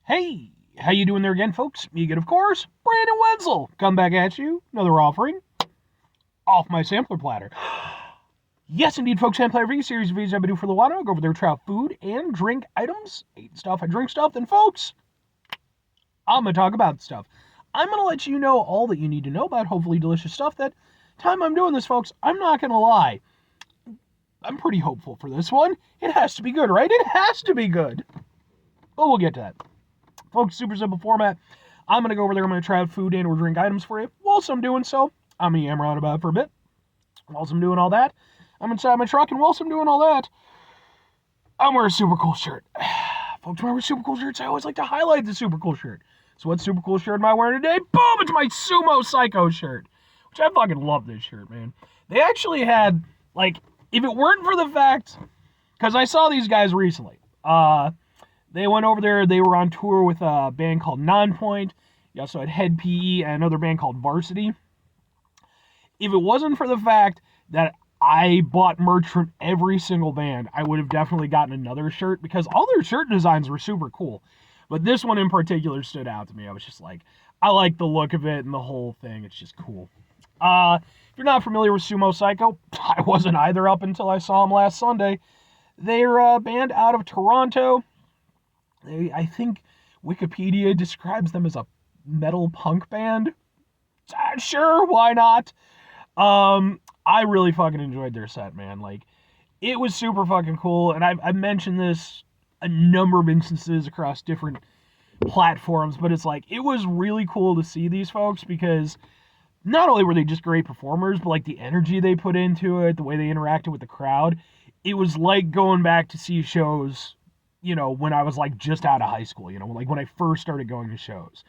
Hey, how you doing there again, folks? Me again, of course, Brandon Wenzel. Come back at you. Another offering off my sampler platter. Yes, indeed, folks. Sampler every series of videos I've been doing for a while. I go over there, try out food and drink items. I eat stuff, I drink stuff. Then, folks, I'm gonna talk about stuff. I'm gonna let you know all that you need to know about hopefully delicious stuff. That time I'm doing this, folks, I'm not gonna lie. I'm pretty hopeful for this one. It has to be good, right? It has to be good. But we'll get to that. Folks, super simple format. I'm going to go over there. I'm going to try out food and or drink items for you. Whilst I'm doing so, I'm going to yammer on about it for a bit. Whilst I'm doing all that, I'm inside my truck, and whilst I'm doing all that, I'm wearing a super cool shirt. Folks, when I wear super cool shirts, I always like to highlight the super cool shirt. So what super cool shirt am I wearing today? Boom! It's my Sumo Psycho shirt. Which I fucking love this shirt, man. They actually had, like, if it weren't for the fact, because I saw these guys recently, they went over there. They were on tour with a band called Nonpoint. You also had Head PE and another band called Varsity. If it wasn't for the fact that I bought merch from every single band, I would have definitely gotten another shirt because all their shirt designs were super cool. But this one in particular stood out to me. I was just like, I like the look of it and the whole thing. It's just cool. If you're not familiar with Sumo Psycho, I wasn't either up until I saw them last Sunday. They're a band out of Toronto. I think Wikipedia describes them as a metal punk band. Sure, why not? I really fucking enjoyed their set, man. Like, it was super fucking cool, and I've mentioned this a number of instances across different platforms, but it's like, it was really cool to see these folks because not only were they just great performers, but like the energy they put into it, the way they interacted with the crowd, it was like going back to see shows, when I was like just out of high school, like when I first started going to shows.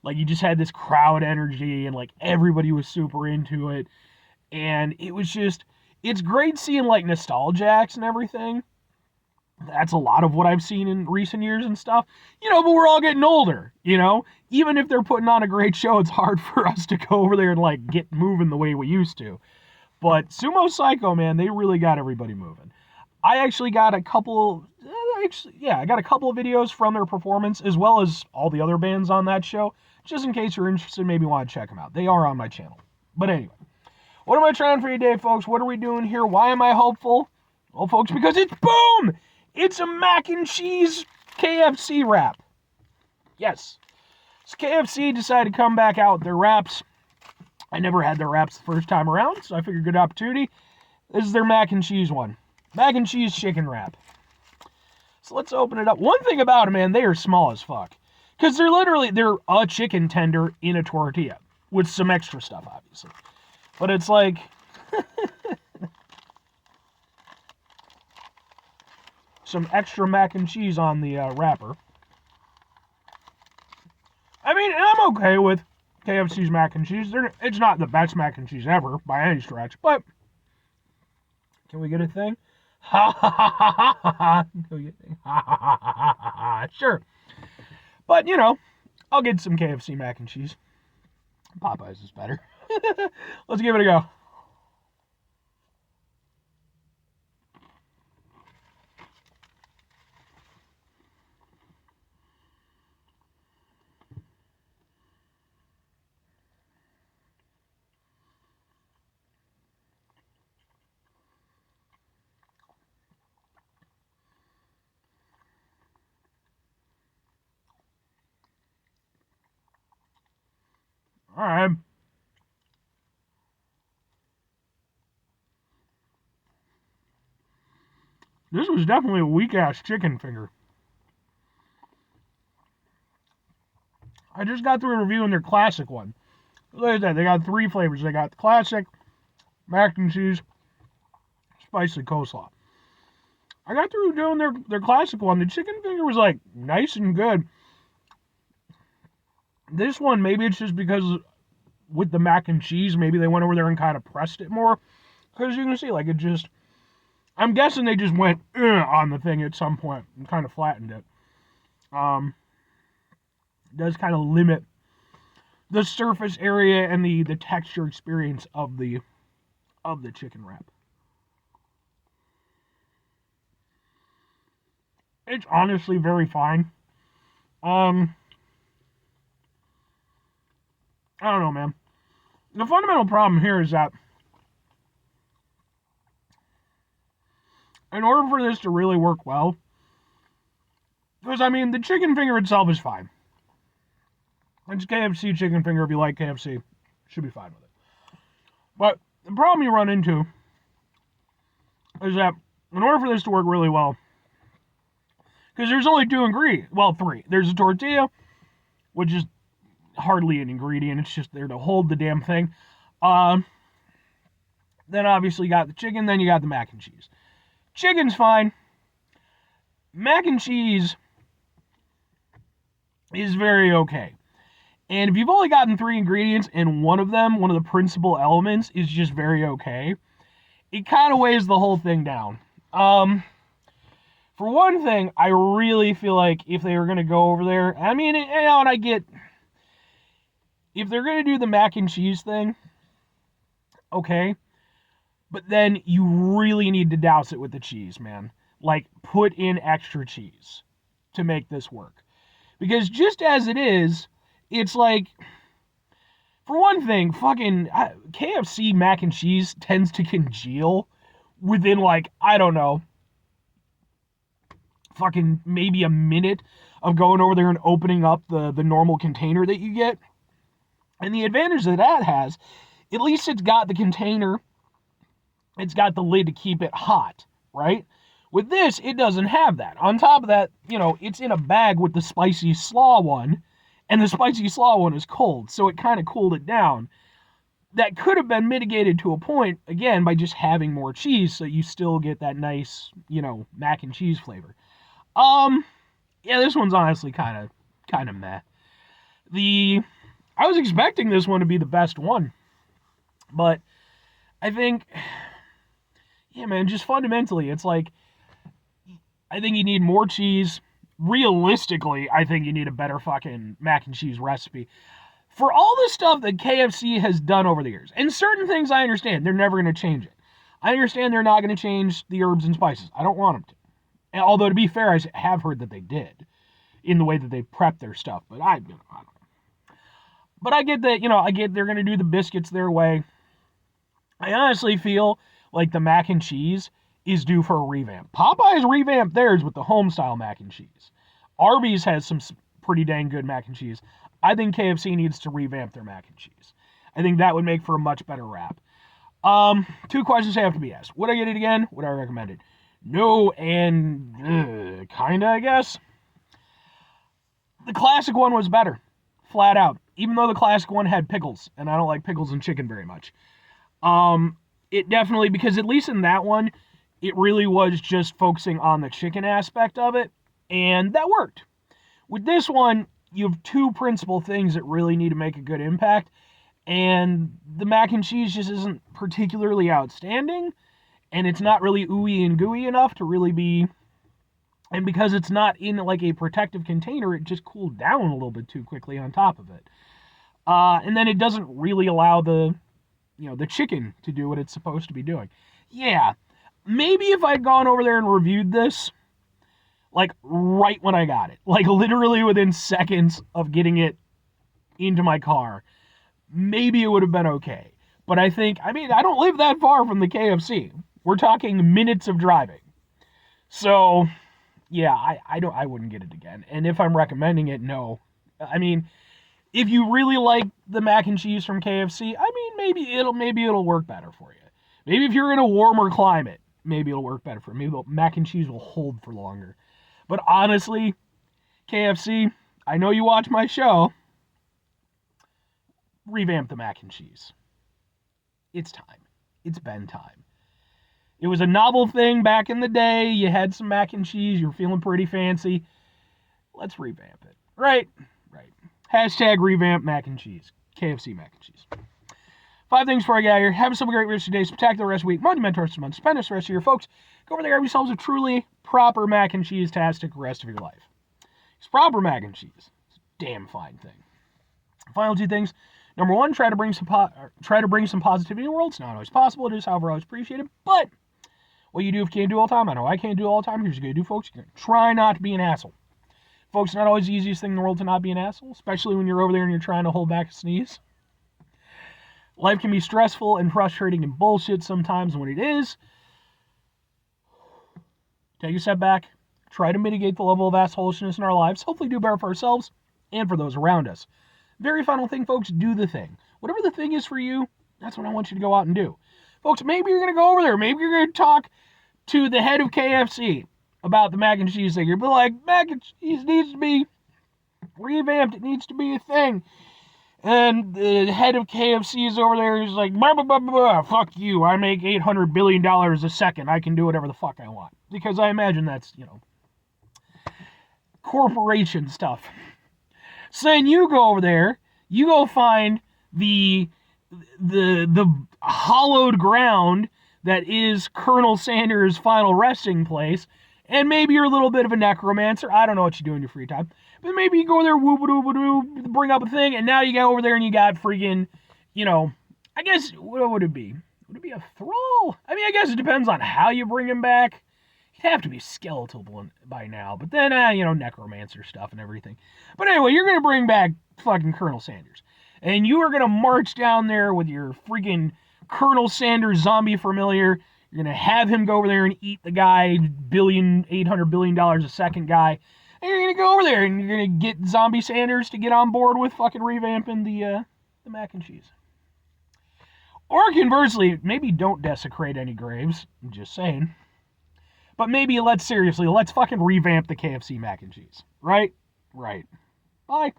Like, you just had this crowd energy and like everybody was super into it. And it was just, it's great seeing like nostalgia acts and everything. That's a lot of what I've seen in recent years and stuff. But we're all getting older, Even if they're putting on a great show, it's hard for us to go over there and like get moving the way we used to. But Sumo Psycho, man, they really got everybody moving. I actually got a couple, I got a couple of videos from their performance, as well as all the other bands on that show, just in case you're interested, maybe want to check them out. They are on my channel. But anyway, what am I trying for you today, folks? What are we doing here? Why am I hopeful? Well, folks, because it's boom! It's a mac and cheese KFC wrap. Yes. So KFC decided to come back out with their wraps. I never had their wraps the first time around, so I figured good opportunity. This is their mac and cheese one. Mac and cheese chicken wrap. So let's open it up. One thing about them, man, they are small as fuck. Because they're a chicken tender in a tortilla. With some extra stuff, obviously. But it's like, some extra mac and cheese on the wrapper. I mean, I'm okay with KFC's mac and cheese. It's not the best mac and cheese ever, by any stretch, but can we get a thing? Ha ha ha ha ha ha ha. Can we get a thing? Ha ha ha ha ha ha. Sure. But, I'll get some KFC mac and cheese. Popeyes is better. Let's give it a go. All right. This was definitely a weak-ass chicken finger. I just got through reviewing their classic one. Look at that. They got 3 flavors. They got the classic, mac and cheese, spicy coleslaw. I got through doing their classic one. The chicken finger was like nice and good. This one, maybe it's just because with the mac and cheese, maybe they went over there and kind of pressed it more. Because you can see, like, it just, I'm guessing they just went on the thing at some point and kind of flattened it. It does kind of limit the surface area and the texture experience of the chicken wrap. It's honestly very fine. I don't know, man. The fundamental problem here is that in order for this to really work well, because, I mean, the chicken finger itself is fine. It's KFC chicken finger. If you like KFC, should be fine with it. But the problem you run into is that in order for this to work really well, because there's only two ingredients, well, three. There's a tortilla, which is hardly an ingredient. It's just there to hold the damn thing. Then obviously you got the chicken, then you got the mac and cheese. Chicken's fine. Mac and cheese is very okay. And if you've only gotten three ingredients and one of them, one of the principal elements, is just very okay, it kind of weighs the whole thing down. For one thing, I really feel like if they were going to go over there, I mean, and I get, if they're going to do the mac and cheese thing, okay, but then you really need to douse it with the cheese, man. Like, put in extra cheese to make this work. Because just as it is, it's like, for one thing, fucking KFC mac and cheese tends to congeal within, like, I don't know, fucking maybe a minute of going over there and opening up the normal container that you get. And the advantage that has, at least it's got the container, it's got the lid to keep it hot, right? With this, it doesn't have that. On top of that, you know, it's in a bag with the spicy slaw one, and the spicy slaw one is cold, so it kind of cooled it down. That could have been mitigated to a point, again, by just having more cheese, so you still get that nice, you know, mac and cheese flavor. Yeah, this one's honestly kind of meh. I was expecting this one to be the best one, but I think, yeah, man, just fundamentally, it's like, I think you need more cheese. Realistically, I think you need a better fucking mac and cheese recipe. For all the stuff that KFC has done over the years, and certain things I understand, they're never going to change it. I understand they're not going to change the herbs and spices. I don't want them to. Although, to be fair, I have heard that they did in the way that they prep their stuff. But I don't know. But I get that, they're going to do the biscuits their way. I honestly feel like the mac and cheese is due for a revamp. Popeyes revamped theirs with the home-style mac and cheese. Arby's has some pretty dang good mac and cheese. I think KFC needs to revamp their mac and cheese. I think that would make for a much better wrap. Two questions have to be asked. Would I get it again? Would I recommend it? No, and kinda, I guess. The classic one was better, flat out. Even though the classic one had pickles, and I don't like pickles and chicken very much. It definitely, because at least in that one, it really was just focusing on the chicken aspect of it, and that worked. With this one, you have two principal things that really need to make a good impact, and the mac and cheese just isn't particularly outstanding, and it's not really ooey and gooey enough to really be, and because it's not in like a protective container, it just cooled down a little bit too quickly on top of it. And then it doesn't really allow the chicken to do what it's supposed to be doing. Yeah, maybe if I'd gone over there and reviewed this, like right when I got it, like literally within seconds of getting it into my car, maybe it would have been okay. But I don't live that far from the KFC. We're talking minutes of driving. So, yeah, I wouldn't get it again. And if I'm recommending it, no. I mean, if you really like the mac and cheese from KFC, I mean, maybe it'll work better for you. Maybe if you're in a warmer climate, maybe it'll work better for you. Maybe the mac and cheese will hold for longer. But honestly, KFC, I know you watch my show. Revamp the mac and cheese. It's time. It's been time. It was a novel thing back in the day. You had some mac and cheese. You were feeling pretty fancy. Let's revamp it. Right. Hashtag revamp mac and cheese. KFC mac and cheese. 5 things before I get out of here. Have yourself a great rest of your day. Spectacular rest of the week. Monumental rest of the month. Spend the rest of your folks. Go over there and have yourselves a truly proper mac and cheese-tastic rest of your life. It's proper mac and cheese. It's a damn fine thing. Final 2 things. Number 1, try to bring some positivity in the world. It's not always possible. It is, however, always appreciated. But what you do if you can't do all the time, I know I can't do all the time. Here's what you gotta do, folks. You're gonna try not to be an asshole. Folks, not always the easiest thing in the world to not be an asshole, especially when you're over there and you're trying to hold back a sneeze. Life can be stressful and frustrating and bullshit sometimes. When it is, take a step back, try to mitigate the level of assholishness in our lives, hopefully do better for ourselves and for those around us. Very final thing, folks, do the thing. Whatever the thing is for you, that's what I want you to go out and do. Folks, maybe you're going to go over there. Maybe you're going to talk to the head of KFC about the mac and cheese thing. You'll be like, mac and cheese needs to be revamped. It needs to be a thing. And the head of KFC is over there. He's like, blah, blah, blah, blah, fuck you. I make $800 billion a second. I can do whatever the fuck I want. Because I imagine that's, corporation stuff. So then you go over there. You go find the hollowed ground that is Colonel Sanders' final resting place, and maybe you're a little bit of a necromancer. I don't know what you do in your free time, but maybe you go there, whoop-a-doo, bring up a thing, and now you go over there and you got freaking, I guess, what would it be? Would it be a thrall? I mean, I guess it depends on how you bring him back. He'd have to be skeletal by now, but then, necromancer stuff and everything. But anyway, you're going to bring back fucking Colonel Sanders, and you are going to march down there with your freaking Colonel Sanders zombie familiar. You're going to have him go over there and eat the guy, $800 billion a second guy. And you're going to go over there and you're going to get Zombie Sanders to get on board with fucking revamping the mac and cheese. Or conversely, maybe don't desecrate any graves. I'm just saying. But maybe let's fucking revamp the KFC mac and cheese. Right? Right. Bye.